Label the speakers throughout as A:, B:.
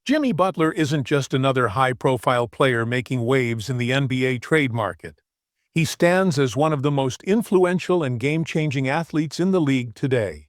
A: Jimmy Butler isn't just another high-profile player making waves in the NBA trade market. He stands as one of the most influential and game-changing athletes in the league today.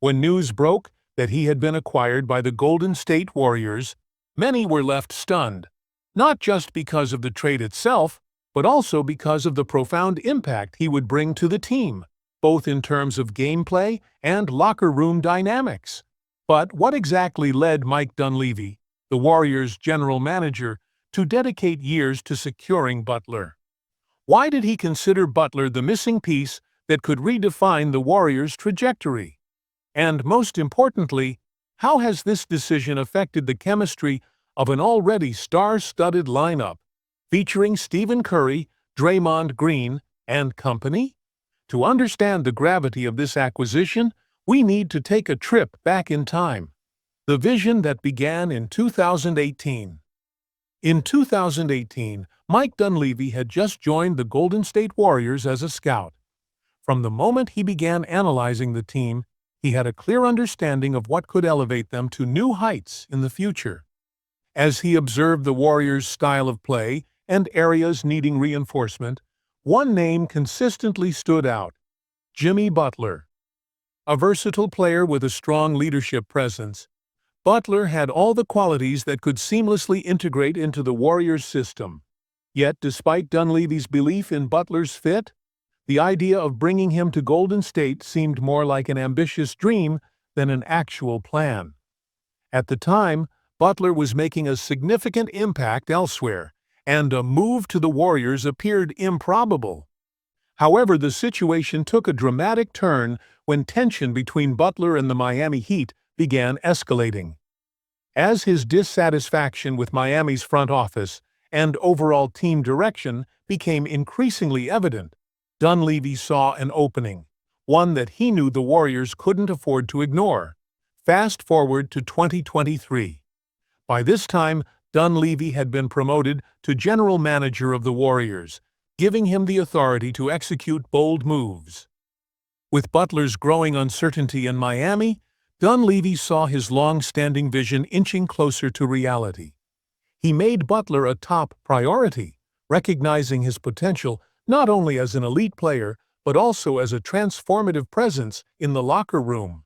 A: When news broke that he had been acquired by the Golden State Warriors, many were left stunned, not just because of the trade itself, but also because of the profound impact he would bring to the team, both in terms of gameplay and locker room dynamics. But what exactly led Mike Dunleavy, the Warriors' general manager, to dedicate years to securing Butler? Why did he consider Butler the missing piece that could redefine the Warriors' trajectory? And most importantly, how has this decision affected the chemistry of an already star-studded lineup, featuring Stephen Curry, Draymond Green, and company? To understand the gravity of this acquisition, we need to take a trip back in time. The vision that began in 2018. In 2018, Mike Dunleavy had just joined the Golden State Warriors as a scout. From the moment he began analyzing the team, he had a clear understanding of what could elevate them to new heights in the future. As he observed the Warriors' style of play and areas needing reinforcement, one name consistently stood out: Jimmy Butler. A versatile player with a strong leadership presence, Butler had all the qualities that could seamlessly integrate into the Warriors' system. Yet, despite Dunleavy's belief in Butler's fit, the idea of bringing him to Golden State seemed more like an ambitious dream than an actual plan. At the time, Butler was making a significant impact elsewhere, and a move to the Warriors appeared improbable. However, the situation took a dramatic turn when tension between Butler and the Miami Heat began escalating. As his dissatisfaction with Miami's front office and overall team direction became increasingly evident, Dunleavy saw an opening, one that he knew the Warriors couldn't afford to ignore. Fast forward to 2023. By this time, Dunleavy had been promoted to general manager of the Warriors, giving him the authority to execute bold moves. With Butler's growing uncertainty in Miami, Dunleavy saw his long-standing vision inching closer to reality. He made Butler a top priority, recognizing his potential not only as an elite player, but also as a transformative presence in the locker room.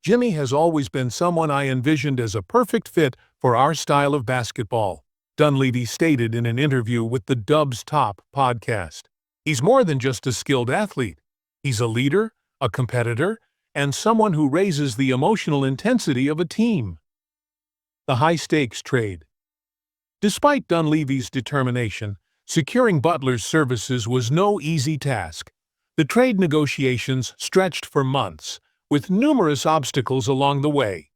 A: "Jimmy has always been someone I envisioned as a perfect fit for our style of basketball," Dunleavy stated in an interview with the Dub's Top podcast. "He's more than just a skilled athlete. He's a leader, a competitor, and someone who raises the emotional intensity of a team." The high-stakes trade. Despite Dunleavy's determination, securing Butler's services was no easy task. The trade negotiations stretched for months, with numerous obstacles along the way.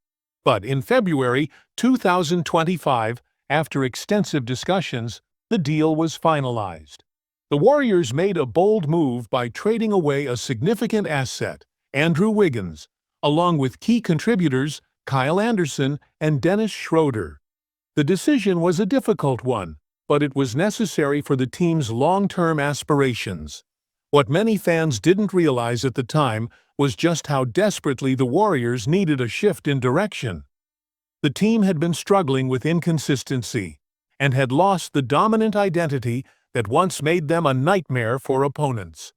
A: But in February 2025, after extensive discussions, the deal was finalized. The Warriors made a bold move by trading away a significant asset, Andrew Wiggins, along with key contributors Kyle Anderson and Dennis Schroeder. The decision was a difficult one, but it was necessary for the team's long-term aspirations. What many fans didn't realize at the time was just how desperately the Warriors needed a shift in direction. The team had been struggling with inconsistency and had lost the dominant identity that once made them a nightmare for opponents.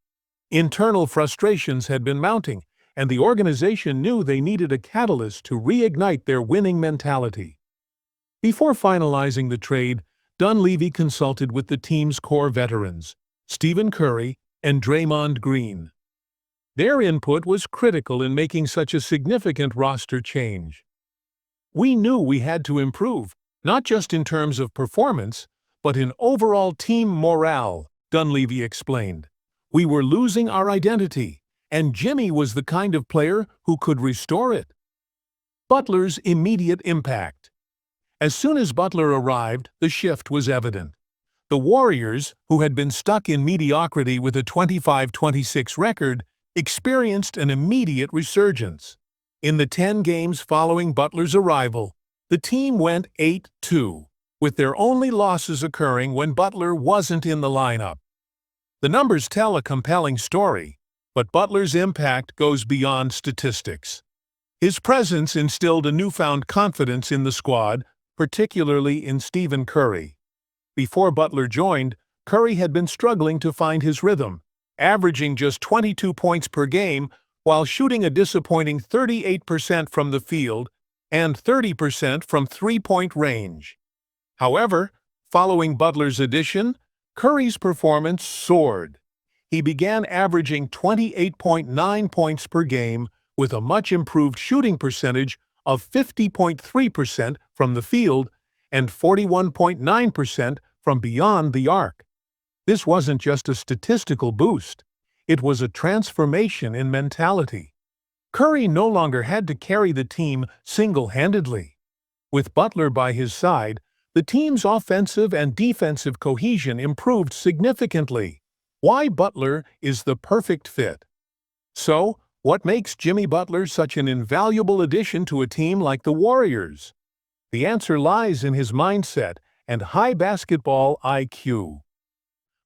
A: Internal frustrations had been mounting, and the organization knew they needed a catalyst to reignite their winning mentality. Before finalizing the trade, Dunleavy consulted with the team's core veterans, Stephen Curry and Draymond Green. Their input was critical in making such a significant roster change. "We knew we had to improve, not just in terms of performance, but in overall team morale," Dunleavy explained. "We were losing our identity, and Jimmy was the kind of player who could restore it." Butler's immediate impact. As soon as Butler arrived, the shift was evident. The Warriors, who had been stuck in mediocrity with a 25-26 record, experienced an immediate resurgence. In the 10 games following Butler's arrival, the team went 8-2, with their only losses occurring when Butler wasn't in the lineup. The numbers tell a compelling story. But Butler's impact goes beyond statistics. His presence instilled a newfound confidence in the squad, particularly in Stephen Curry. Before Butler joined, Curry had been struggling to find his rhythm, averaging just 22 points per game while shooting a disappointing 38% from the field and 30% from three-point range. However, following Butler's addition, Curry's performance soared. He began averaging 28.9 points per game with a much-improved shooting percentage of 50.3% from the field and 41.9% from beyond the arc. This wasn't just a statistical boost. It was a transformation in mentality. Curry no longer had to carry the team single-handedly. With Butler by his side, the team's offensive and defensive cohesion improved significantly. Why Butler is the perfect fit. So, what makes Jimmy Butler such an invaluable addition to a team like the Warriors? The answer lies in his mindset and high basketball IQ.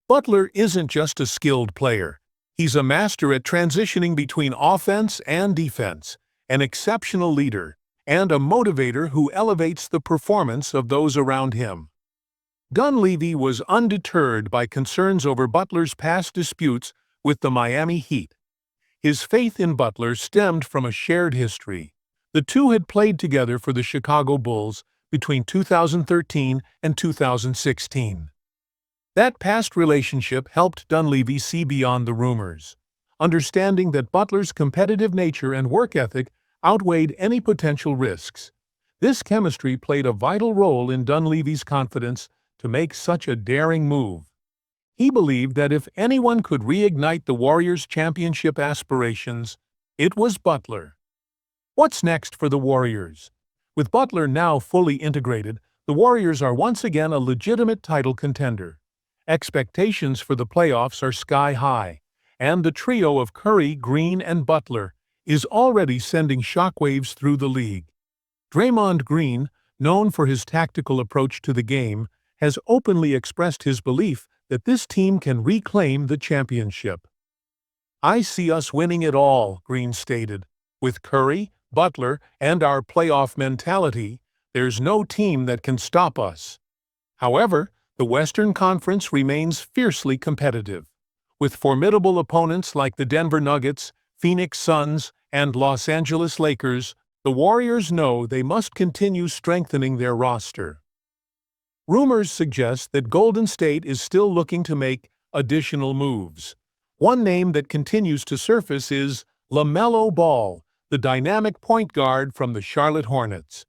A: Butler isn't just a skilled player. He's a master at transitioning between offense and defense, an exceptional leader, and a motivator who elevates the performance of those around him. Dunleavy was undeterred by concerns over Butler's past disputes with the Miami Heat. His faith in Butler stemmed from a shared history. The two had played together for the Chicago Bulls between 2013 and 2016. That past relationship helped Dunleavy see beyond the rumors, understanding that Butler's competitive nature and work ethic outweighed any potential risks. This chemistry played a vital role in Dunleavy's confidence to make such a daring move. He believed that if anyone could reignite the Warriors' championship aspirations, it was Butler. What's next for the Warriors? With Butler now fully integrated, the Warriors are once again a legitimate title contender. Expectations for the playoffs are sky-high, and the trio of Curry, Green, and Butler is already sending shockwaves through the league. Draymond Green, known for his tactical approach to the game, has openly expressed his belief that this team can reclaim the championship. "I see us winning it all," Green stated. "With Curry, Butler, and our playoff mentality, there's no team that can stop us." However, the Western Conference remains fiercely competitive. With formidable opponents like the Denver Nuggets, Phoenix Suns, and Los Angeles Lakers, the Warriors know they must continue strengthening their roster. Rumors suggest that Golden State is still looking to make additional moves. One name that continues to surface is LaMelo Ball, the dynamic point guard from the Charlotte Hornets.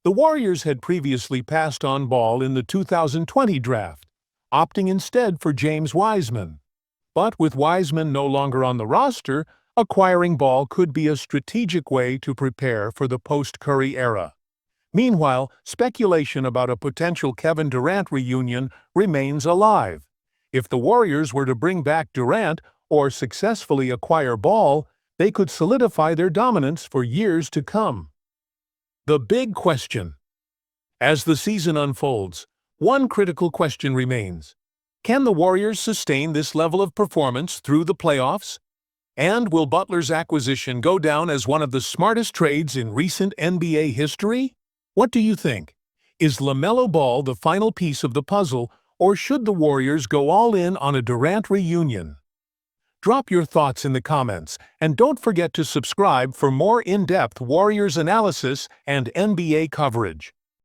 A: The Warriors had previously passed on Ball in the 2020 draft, opting instead for James Wiseman. But with Wiseman no longer on the roster, acquiring Ball could be a strategic way to prepare for the post-Curry era. Meanwhile, speculation about a potential Kevin Durant reunion remains alive. If the Warriors were to bring back Durant or successfully acquire Ball, they could solidify their dominance for years to come. The big question. As the season unfolds, one critical question remains. Can the Warriors sustain this level of performance through the playoffs? And will Butler's acquisition go down as one of the smartest trades in recent NBA history? What do you think? Is LaMelo Ball the final piece of the puzzle, or should the Warriors go all in on a Durant reunion? Drop your thoughts in the comments, and don't forget to subscribe for more in-depth Warriors analysis and NBA coverage.